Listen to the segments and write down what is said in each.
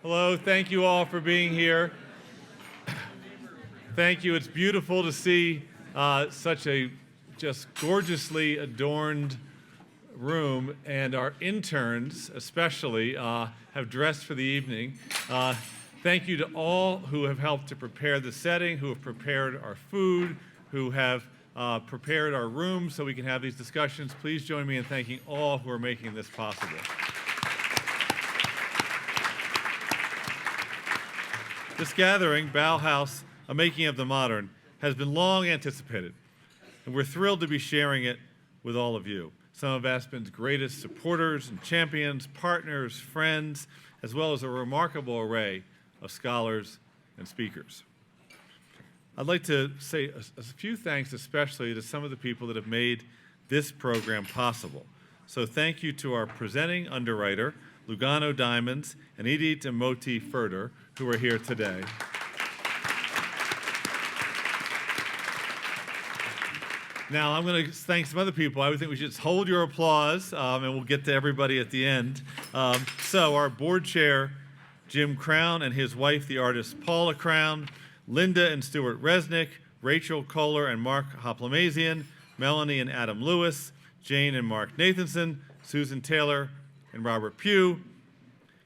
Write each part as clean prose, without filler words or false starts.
Hello, thank you all for being here. Thank you. It's beautiful to see such a just gorgeously adorned room, and our interns especially have dressed for the evening. Thank you to all who have helped to prepare the setting, who have prepared our food, who have prepared our room so we can have these discussions. Please join me in thanking all who are making this possible. This gathering, Bauhaus, A Making of the Modern, has been long anticipated, and we're thrilled to be sharing it with all of you, some of Aspen's greatest supporters and champions, partners, friends, as well as a remarkable array of scholars and speakers. I'd like to say a few thanks especially to some of the people that have made this program possible. So thank you to our presenting underwriter, Lugano Diamonds, and Edith and Moti Furter, who are here today. Now, I'm going to thank some other people. I would think we should just hold your applause, and we'll get to everybody at the end. So our board chair, Jim Crown, and his wife, the artist Paula Crown, Linda and Stuart Resnick, Rachel Kohler and Mark Hoplamazian, Melanie and Adam Lewis, Jane and Mark Nathanson, Susan Taylor and Robert Pugh,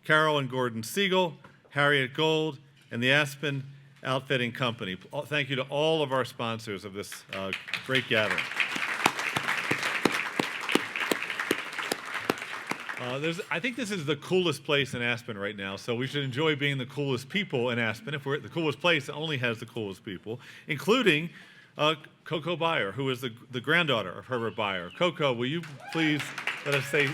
Carol and Gordon Siegel, Harriet Gold, and the Aspen Outfitting Company. Thank you to all of our sponsors of this great gathering. I think this is the coolest place in Aspen right now, so we should enjoy being the coolest people in Aspen. If we're at the coolest place, it only has the coolest people, including Coco Beyer, who is the granddaughter of Herbert Beyer. Coco, will you please let us say...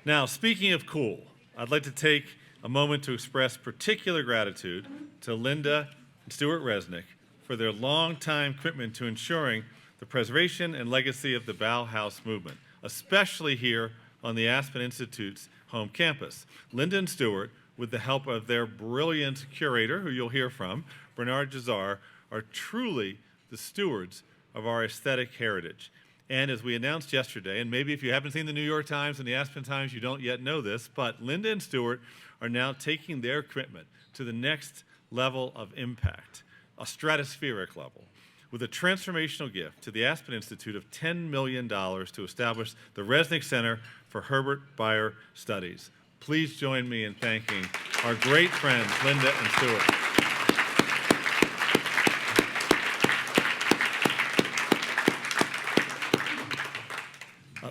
Now, speaking of cool, I'd like to take a moment to express particular gratitude to Linda and Stuart Resnick for their long-time commitment to ensuring the preservation and legacy of the Bauhaus movement, especially here on the Aspen Institute's home campus. Linda and Stuart, with the help of their brilliant curator, who you'll hear from, Bernard Jazar, are truly the stewards of our aesthetic heritage. And as we announced yesterday, and maybe if you haven't seen the New York Times and the Aspen Times, you don't yet know this, but Linda and Stuart are now taking their commitment to the next level of impact, a stratospheric level, with a transformational gift to the Aspen Institute of $10 million to establish the Resnick Center for Herbert Beyer Studies. Please join me in thanking our great friends, Linda and Stuart.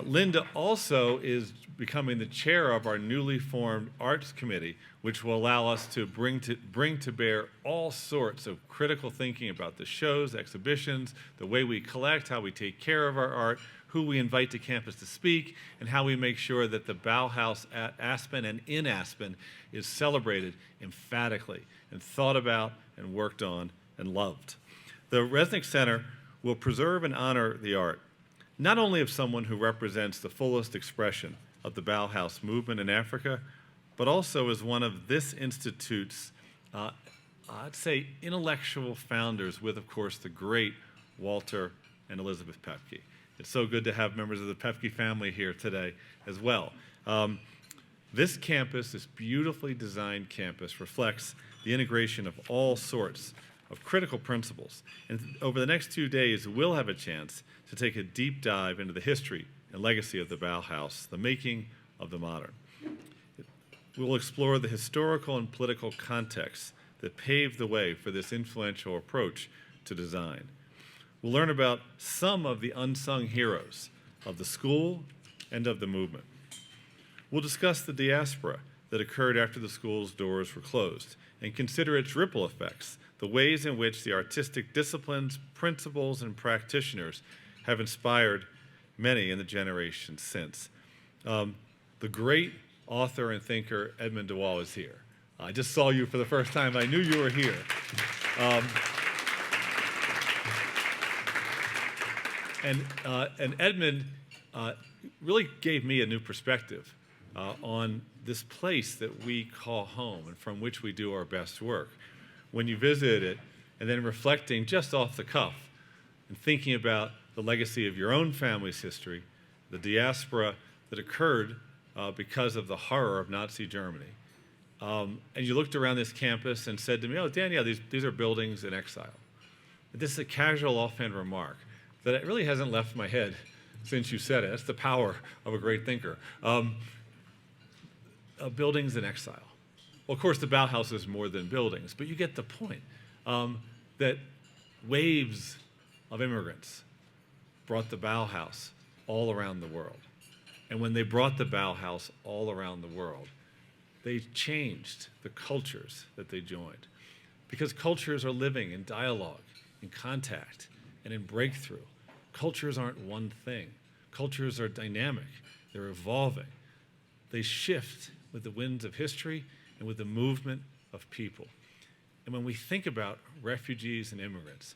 Linda also is becoming the chair of our newly formed Arts Committee, which will allow us to bring to bear all sorts of critical thinking about the shows, exhibitions, the way we collect, how we take care of our art, who we invite to campus to speak, and how we make sure that the Bauhaus at Aspen and in Aspen is celebrated emphatically and thought about and worked on and loved. The Resnick Center will preserve and honor the art, not only of someone who represents the fullest expression of the Bauhaus movement in Africa, but also as one of this institute's, I'd say, intellectual founders with, of course, the great Walter and Elizabeth Pepke. It's so good to have members of the Pepke family here today as well. This campus, this beautifully designed campus, reflects the integration of all sorts of critical principles. And over the next 2 days, we'll have a chance to take a deep dive into the history and legacy of the Bauhaus, the making of the modern. We will explore the historical and political context that paved the way for this influential approach to design. We'll learn about some of the unsung heroes of the school and of the movement. We'll discuss the diaspora that occurred after the school's doors were closed and consider its ripple effects, the ways in which the artistic disciplines, principles, and practitioners have inspired many in the generations since. The great author and thinker Edmund de Waal is here. I just saw you for the first time. I knew you were here. And Edmund really gave me a new perspective on this place that we call home and from which we do our best work. When you visit it, and then reflecting just off the cuff and thinking about the legacy of your own family's history, the diaspora that occurred because of the horror of Nazi Germany. And you looked around this campus and said to me, oh, Dan, yeah, these are buildings in exile. And this is a casual offhand remark that it really hasn't left my head since you said it. That's the power of a great thinker. Buildings in exile. Well, of course, the Bauhaus is more than buildings, but you get the point that waves of immigrants brought the Bauhaus all around the world. And when they brought the Bauhaus all around the world, they changed the cultures that they joined. Because cultures are living in dialogue, in contact, and in breakthrough. Cultures aren't one thing. Cultures are dynamic. They're evolving. They shift with the winds of history and with the movement of people. And when we think about refugees and immigrants,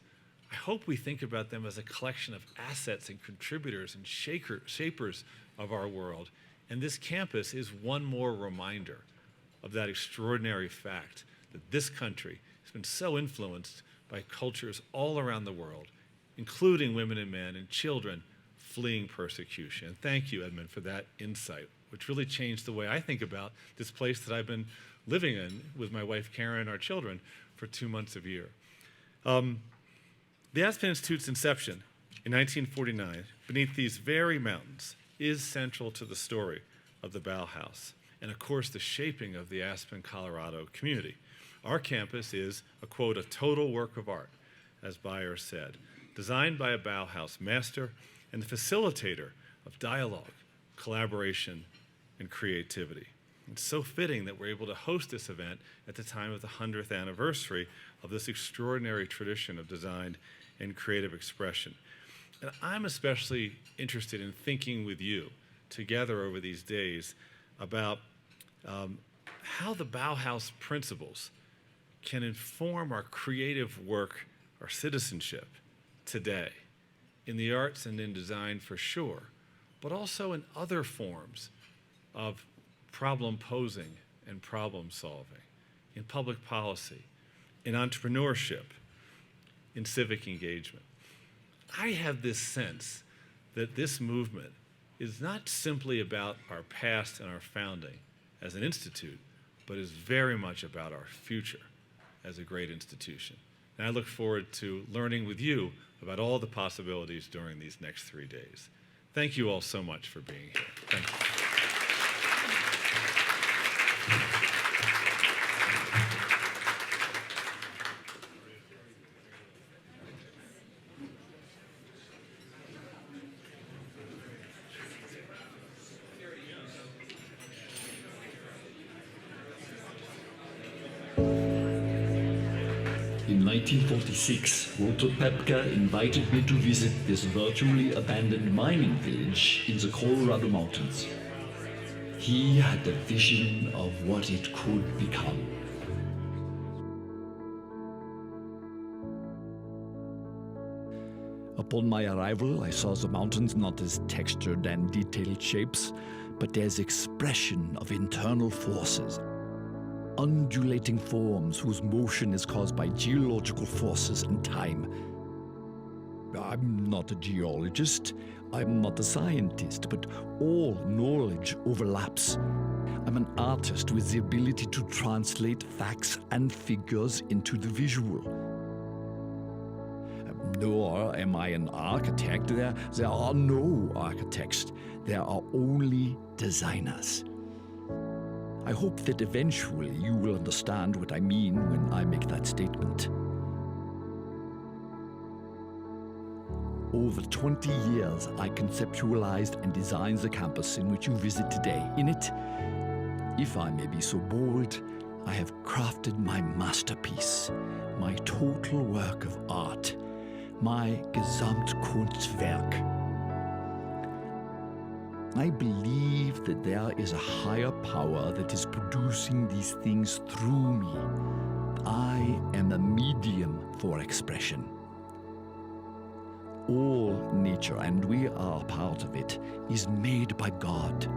I hope we think about them as a collection of assets and contributors and shapers of our world. And this campus is one more reminder of that extraordinary fact that this country has been so influenced by cultures all around the world, including women and men and children fleeing persecution. And thank you, Edmund, for that insight, which really changed the way I think about this place that I've been living in with my wife, Karen, and our children for 2 months of year. The Aspen Institute's inception in 1949, beneath these very mountains, is central to the story of the Bauhaus and, of course, the shaping of the Aspen, Colorado community. Our campus is, a quote, a total work of art, as Bayer said, designed by a Bauhaus master and the facilitator of dialogue, collaboration, and creativity. It's so fitting that we're able to host this event at the time of the 100th anniversary of this extraordinary tradition of design and creative expression. And I'm especially interested in thinking with you together over these days about how the Bauhaus principles can inform our creative work, our citizenship today, in the arts and in design for sure, but also in other forms of problem posing and problem solving, in public policy, in entrepreneurship, in civic engagement. I have this sense that this movement is not simply about our past and our founding as an institute, but is very much about our future as a great institution. And I look forward to learning with you about all the possibilities during these next 3 days. Thank you all so much for being here. Thank you. In 1946, Walter Pepka invited me to visit this virtually abandoned mining village in the Colorado Mountains. He had a vision of what it could become. Upon my arrival, I saw the mountains not as textured and detailed shapes, but as expression of internal forces. Undulating forms whose motion is caused by geological forces and time. I'm not a geologist, I'm not a scientist, but all knowledge overlaps. I'm an artist with the ability to translate facts and figures into the visual. Nor am I an architect. There are no architects. There are only designers. I hope that eventually you will understand what I mean when I make that statement. Over 20 years, I conceptualized and designed the campus in which you visit today. In it, if I may be so bold, I have crafted my masterpiece, my total work of art, my Gesamtkunstwerk. I believe that there is a higher power that is producing these things through me. I am a medium for expression. All nature, and we are part of it, is made by God.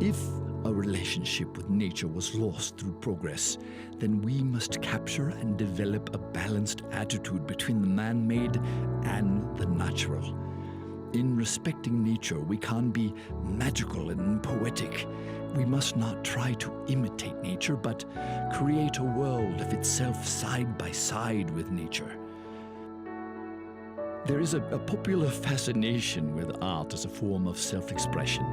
If a relationship with nature was lost through progress, then we must capture and develop a balanced attitude between the man-made and the natural. In respecting nature, we can't be magical and poetic. We must not try to imitate nature, but create a world of itself side by side with nature. There is a popular fascination with art as a form of self-expression.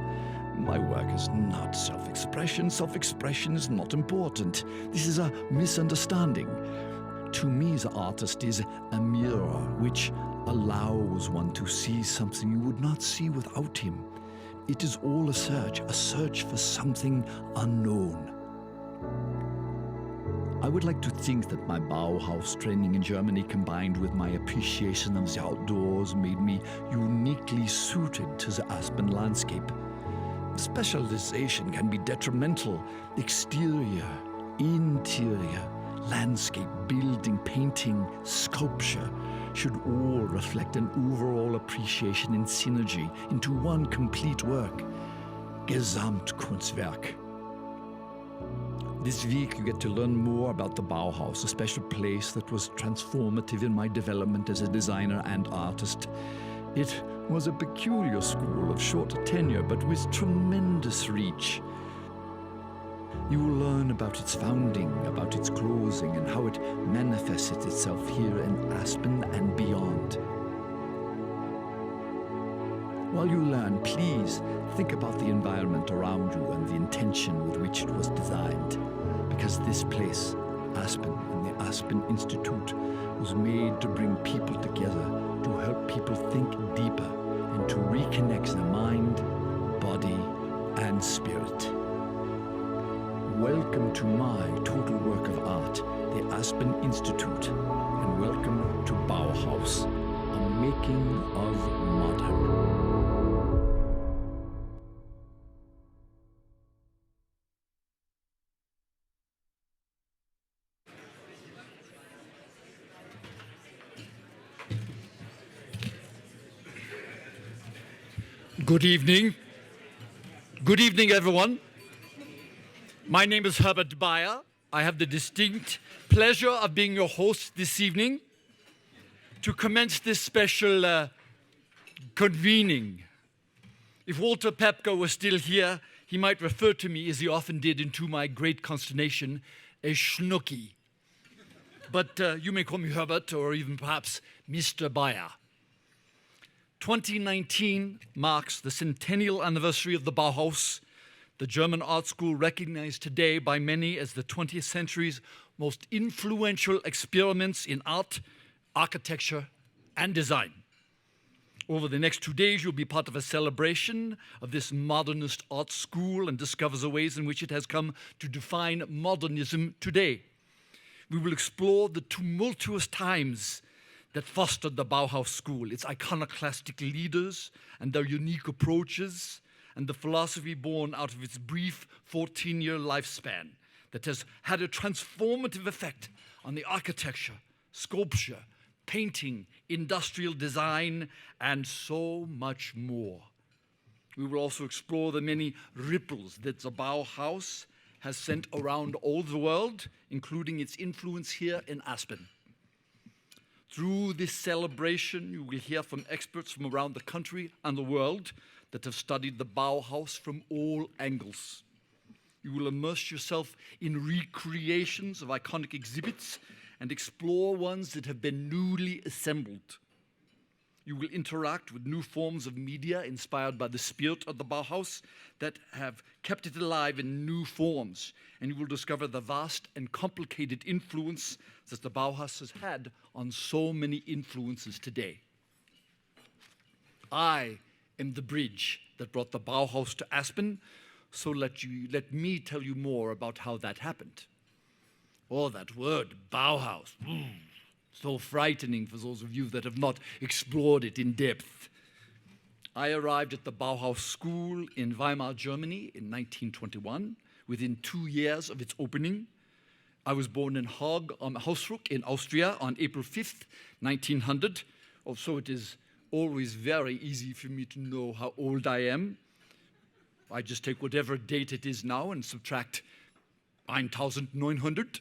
My work is not self-expression. Self-expression is not important. This is a misunderstanding. To me, the artist is a mirror which allows one to see something you would not see without him. It is all a search for something unknown. I would like to think that my Bauhaus training in Germany combined with my appreciation of the outdoors made me uniquely suited to the Aspen landscape. Specialization can be detrimental. Exterior, interior, landscape, building, painting, sculpture should all reflect an overall appreciation in synergy into one complete work. Gesamtkunstwerk. This week you get to learn more about the Bauhaus, a special place that was transformative in my development as a designer and artist. It was a peculiar school of short tenure, but with tremendous reach. You will learn about its founding, about its closing, and how it manifested itself here in Aspen and beyond. While you learn, please think about the environment around you and the intention with which it was designed. Because this place, Aspen and the Aspen Institute, was made to bring people together, to help people think deeper, and to reconnect their mind, body, and spirit. Welcome to my total work of art, the Aspen Institute, and welcome to Bauhaus, a making of modern. Good evening. Good evening, everyone. My name is Herbert Bayer. I have the distinct pleasure of being your host this evening to commence this special convening. If Walter Pepka was still here, he might refer to me, as he often did, and to my great consternation, as Schnucki. But you may call me Herbert or even perhaps Mr. Bayer. 2019 marks the centennial anniversary of the Bauhaus, the German art school recognized today by many as the 20th century's most influential experiments in art, architecture, and design. Over the next 2 days, you'll be part of a celebration of this modernist art school and discover the ways in which it has come to define modernism today. We will explore the tumultuous times that fostered the Bauhaus school, its iconoclastic leaders and their unique approaches, and the philosophy born out of its brief 14-year lifespan that has had a transformative effect on the architecture, sculpture, painting, industrial design, and so much more. We will also explore the many ripples that the Bauhaus has sent around all the world, including its influence here in Aspen. Through this celebration, you will hear from experts from around the country and the world that have studied the Bauhaus from all angles. You will immerse yourself in recreations of iconic exhibits and explore ones that have been newly assembled. You will interact with new forms of media inspired by the spirit of the Bauhaus that have kept it alive in new forms, and you will discover the vast and complicated influence that the Bauhaus has had on so many influences today. I am the bridge that brought the Bauhaus to Aspen, so let me tell you more about how that happened. Oh, that word, Bauhaus. So frightening for those of you that have not explored it in depth. I arrived at the Bauhaus School in Weimar, Germany in 1921, within 2 years of its opening. I was born in Haag am Hausruck in Austria on April 5th, 1900. Also, it is always very easy for me to know how old I am. I just take whatever date it is now and subtract 9,900.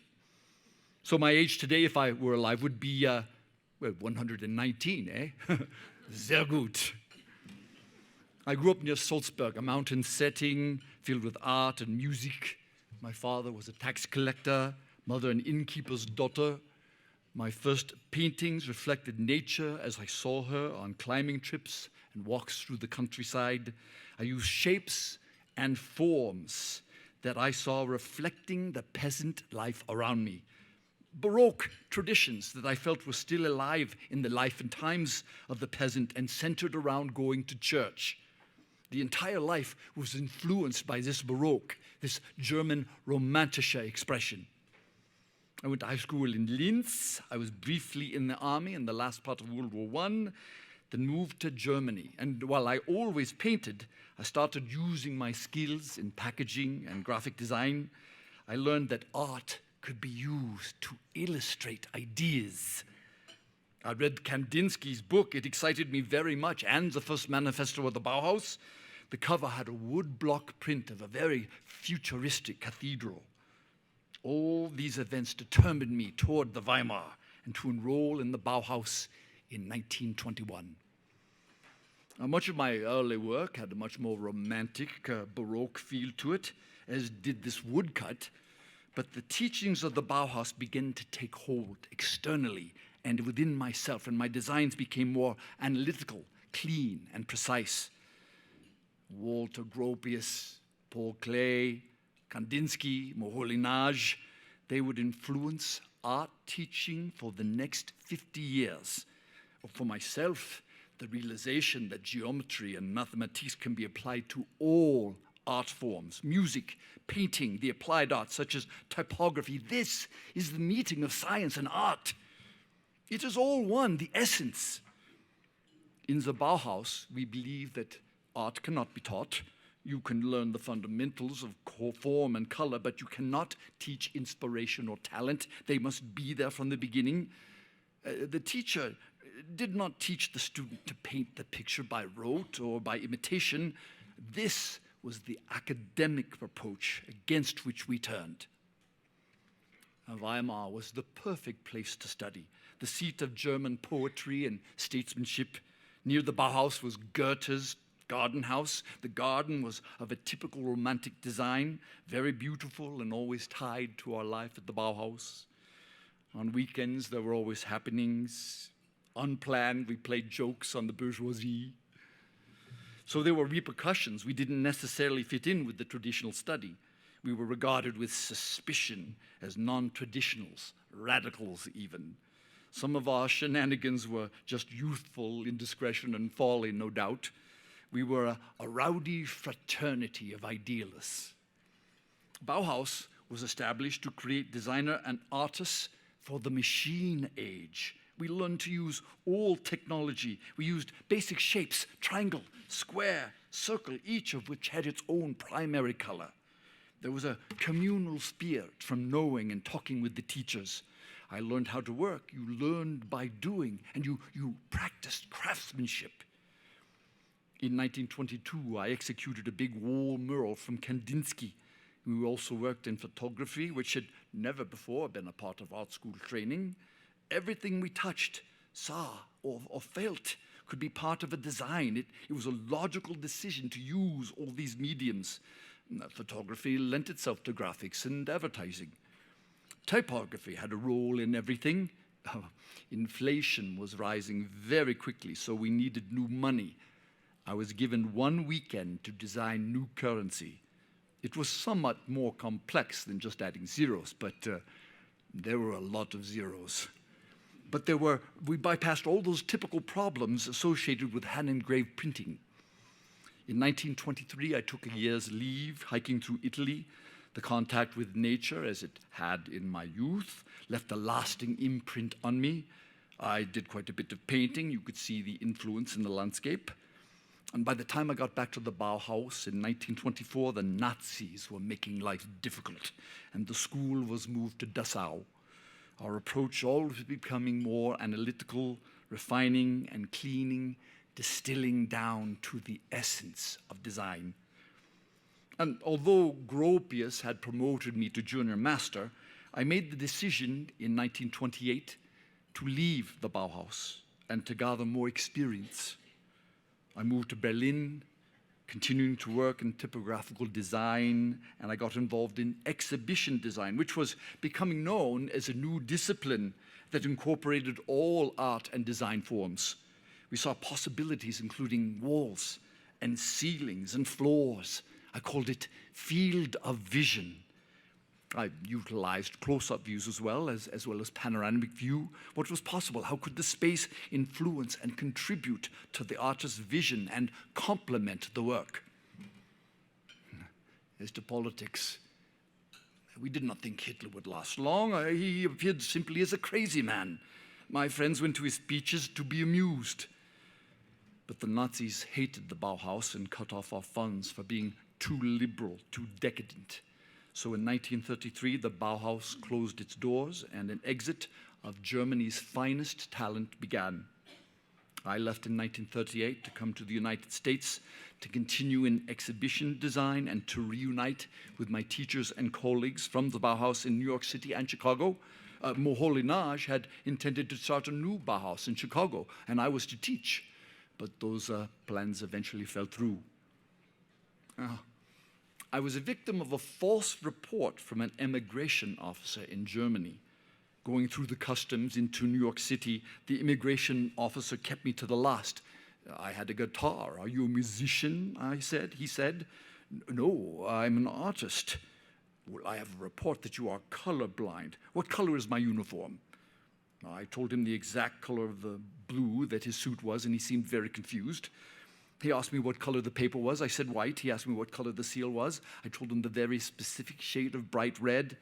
So my age today, if I were alive, would be, 119, eh? Sehr gut. I grew up near Salzburg, a mountain setting filled with art and music. My father was a tax collector, mother an innkeeper's daughter. My first paintings reflected nature as I saw her on climbing trips and walks through the countryside. I used shapes and forms that I saw reflecting the peasant life around me. Baroque traditions that I felt were still alive in the life and times of the peasant and centered around going to church. The entire life was influenced by this Baroque, this German Romantische expression. I went to high school in Linz. I was briefly in the army in the last part of World War I, then moved to Germany. And while I always painted, I started using my skills in packaging and graphic design. I learned that art could be used to illustrate ideas. I read Kandinsky's book. It excited me very much, and the first manifesto of the Bauhaus. The cover had a woodblock print of a very futuristic cathedral. All these events determined me toward the Weimar and to enroll in the Bauhaus in 1921. Now, much of my early work had a much more romantic, Baroque feel to it, as did this woodcut. But the teachings of the Bauhaus began to take hold externally and within myself, and my designs became more analytical, clean, and precise. Walter Gropius, Paul Klee, Kandinsky, Moholy-Nagy, they would influence art teaching for the next 50 years. For myself, the realization that geometry and mathematics can be applied to all art forms, music, painting, the applied arts such as typography. This is the meeting of science and art. It is all one, the essence. In the Bauhaus, we believe that art cannot be taught. You can learn the fundamentals of form and color, but you cannot teach inspiration or talent. They must be there from the beginning. The teacher did not teach the student to paint the picture by rote or by imitation. This was the academic approach against which we turned. Weimar was the perfect place to study, the seat of German poetry and statesmanship. Near the Bauhaus was Goethe's garden house. The garden was of a typical romantic design, very beautiful and always tied to our life at the Bauhaus. On weekends, there were always happenings. Unplanned, we played jokes on the bourgeoisie. So there were repercussions. We didn't necessarily fit in with the traditional study. We were regarded with suspicion as non-traditionals, radicals even. Some of our shenanigans were just youthful indiscretion and folly, no doubt. We were a rowdy fraternity of idealists. Bauhaus was established to create designer and artists for the machine age. We learned to use all technology. We used basic shapes, triangle, square, circle, each of which had its own primary color. There was a communal spirit from knowing and talking with the teachers. I learned how to work. You learned by doing, and you practiced craftsmanship. In 1922, I executed a big wall mural from Kandinsky. We also worked in photography, which had never before been a part of art school training. Everything we touched, saw, or felt could be part of a design. It was a logical decision to use all these mediums. Photography lent itself to graphics and advertising. Typography had a role in everything. Inflation was rising very quickly, so we needed new money. I was given 1 weekend to design new currency. It was somewhat more complex than just adding zeros, but there were a lot of zeros. But we bypassed all those typical problems associated with hand-engraved printing. In 1923, I took a year's leave, hiking through Italy. The contact with nature, as it had in my youth, left a lasting imprint on me. I did quite a bit of painting. You could see the influence in the landscape. And by the time I got back to the Bauhaus in 1924, the Nazis were making life difficult, and the school was moved to Dessau. Our approach always becoming more analytical, refining and cleaning, distilling down to the essence of design. And although Gropius had promoted me to junior master, I made the decision in 1928 to leave the Bauhaus and to gather more experience. I moved to Berlin, continuing to work in typographical design, and I got involved in exhibition design, which was becoming known as a new discipline that incorporated all art and design forms. We saw possibilities including walls and ceilings and floors. I called it field of vision. I utilized close-up views as well as panoramic view. What was possible? How could the space influence and contribute to the artist's vision and complement the work? As to politics, we did not think Hitler would last long. He appeared simply as a crazy man. My friends went to his speeches to be amused. But the Nazis hated the Bauhaus and cut off our funds for being too liberal, too decadent. So in 1933, the Bauhaus closed its doors and an exit of Germany's finest talent began. I left in 1938 to come to the United States to continue in exhibition design and to reunite with my teachers and colleagues from the Bauhaus in New York City and Chicago. Moholy-Nagy had intended to start a new Bauhaus in Chicago, and I was to teach. But those plans eventually fell through. I was a victim of a false report from an immigration officer in Germany. Going through the customs into New York City, the immigration officer kept me to the last. I had a guitar. Are you a musician? I said. He said, no, I'm an artist. Well, I have a report that you are colorblind. What color is my uniform? I told him the exact color of the blue that his suit was, and he seemed very confused. He asked me what color the paper was. I said white. He asked me what color the seal was. I told him the very specific shade of bright red.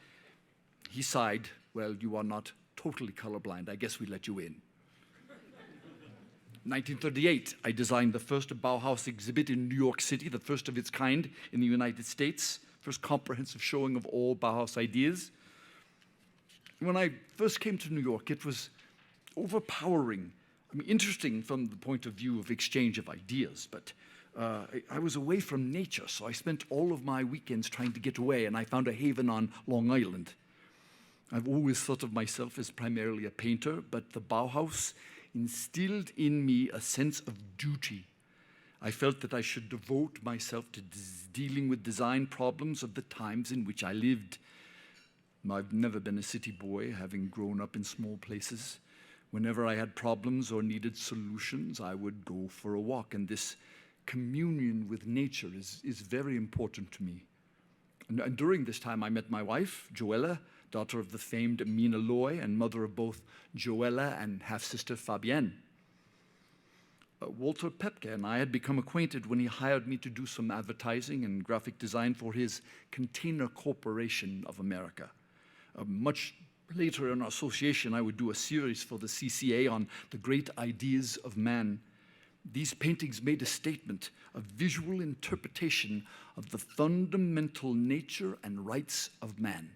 He sighed. Well, you are not totally colorblind. I guess we let you in. 1938, I designed the first Bauhaus exhibit in New York City, the first of its kind in the United States, first comprehensive showing of all Bauhaus ideas. When I first came to New York, it was overpowering. I mean, interesting from the point of view of exchange of ideas, but I was away from nature, so I spent all of my weekends trying to get away, and I found a haven on Long Island. I've always thought of myself as primarily a painter, but the Bauhaus instilled in me a sense of duty. I felt that I should devote myself to dealing with design problems of the times in which I lived. I've never been a city boy, having grown up in small places. Whenever I had problems or needed solutions, I would go for a walk, and this communion with nature is very important to me. And during this time, I met my wife, Joella, daughter of the famed Mina Loy and mother of both Joella and half-sister Fabienne. Walter Pepke and I had become acquainted when he hired me to do some advertising and graphic design for his Container Corporation of America. Much later in our association, I would do a series for the CCA on the great ideas of man. These paintings made a statement, a visual interpretation of the fundamental nature and rights of man.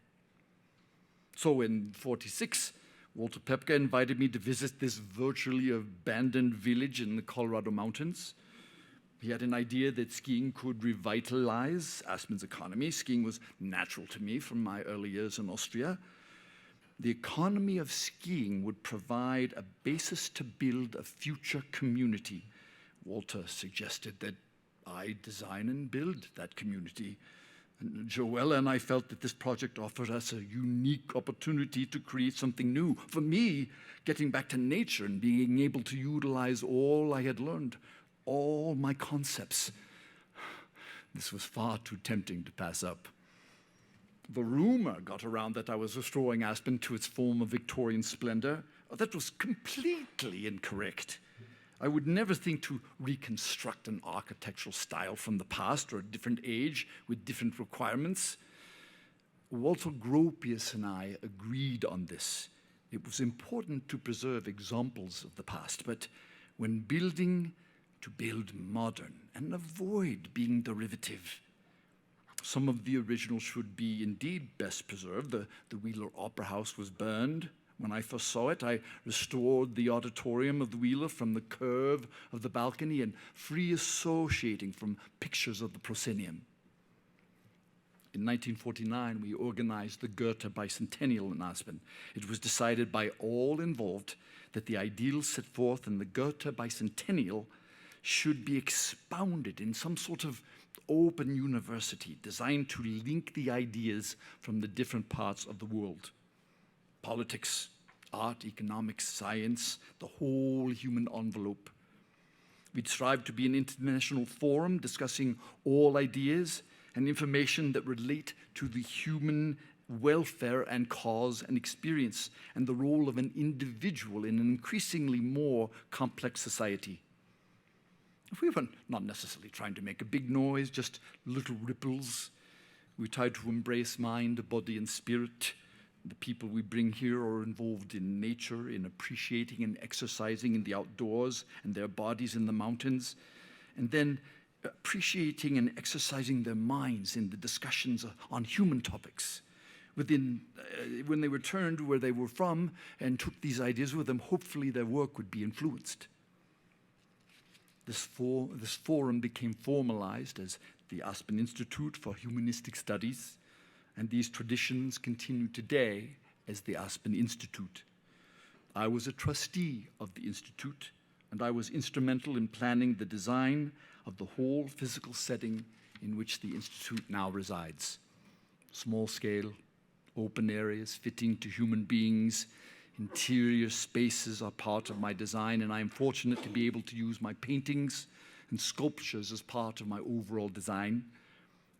So in '46, Walter Pepke invited me to visit this virtually abandoned village in the Colorado mountains. He had an idea that skiing could revitalize Aspen's economy. Skiing was natural to me from my early years in Austria. The economy of skiing would provide a basis to build a future community. Walter suggested that I design and build that community. And Joella and I felt that this project offered us a unique opportunity to create something new. For me, getting back to nature and being able to utilize all I had learned, all my concepts. This was far too tempting to pass up. The rumor got around that I was restoring Aspen to its former Victorian splendor. That was completely incorrect. I would never think to reconstruct an architectural style from the past or a different age with different requirements. Walter Gropius and I agreed on this. It was important to preserve examples of the past, but when building, to build modern and avoid being derivative. Some of the originals should be indeed best preserved. The Wheeler Opera House was burned. When I first saw it, I restored the auditorium of the Wheeler from the curve of the balcony and free associating from pictures of the proscenium. In 1949, we organized the Goethe Bicentennial in Aspen. It was decided by all involved that the ideals set forth in the Goethe Bicentennial should be expounded in some sort of open university designed to link the ideas from the different parts of the world. Politics, art, economics, science, the whole human envelope. We'd strive to be an international forum discussing all ideas and information that relate to the human welfare and cause and experience and the role of an individual in an increasingly more complex society. We were not necessarily trying to make a big noise, just little ripples. We tried to embrace mind, body, and spirit. The people we bring here are involved in nature, in appreciating and exercising in the outdoors and their bodies in the mountains, and then appreciating and exercising their minds in the discussions on human topics. When they returned to where they were from and took these ideas with them, hopefully their work would be influenced. This forum became formalized as the Aspen Institute for Humanistic Studies, and these traditions continue today as the Aspen Institute. I was a trustee of the Institute, and I was instrumental in planning the design of the whole physical setting in which the Institute now resides. Small scale, open areas fitting to human beings, interior spaces are part of my design, and I am fortunate to be able to use my paintings and sculptures as part of my overall design.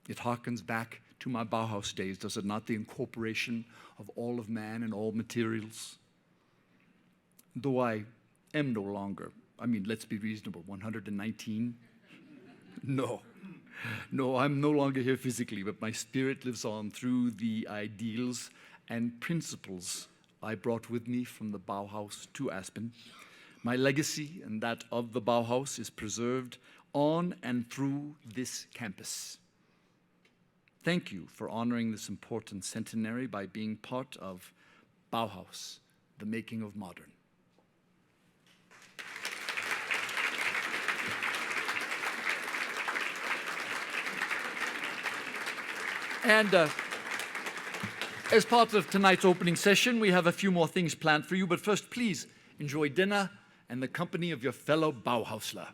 It harkens back to my Bauhaus days, does it not? The incorporation of all of man and all materials. Though I am no longer, let's be reasonable, 119? No, I'm no longer here physically, but my spirit lives on through the ideals and principles I brought with me from the Bauhaus to Aspen. My legacy and that of the Bauhaus is preserved on and through this campus. Thank you for honoring this important centenary by being part of Bauhaus, the making of modern. And as part of tonight's opening session, we have a few more things planned for you, but first, please enjoy dinner and the company of your fellow Bauhausler.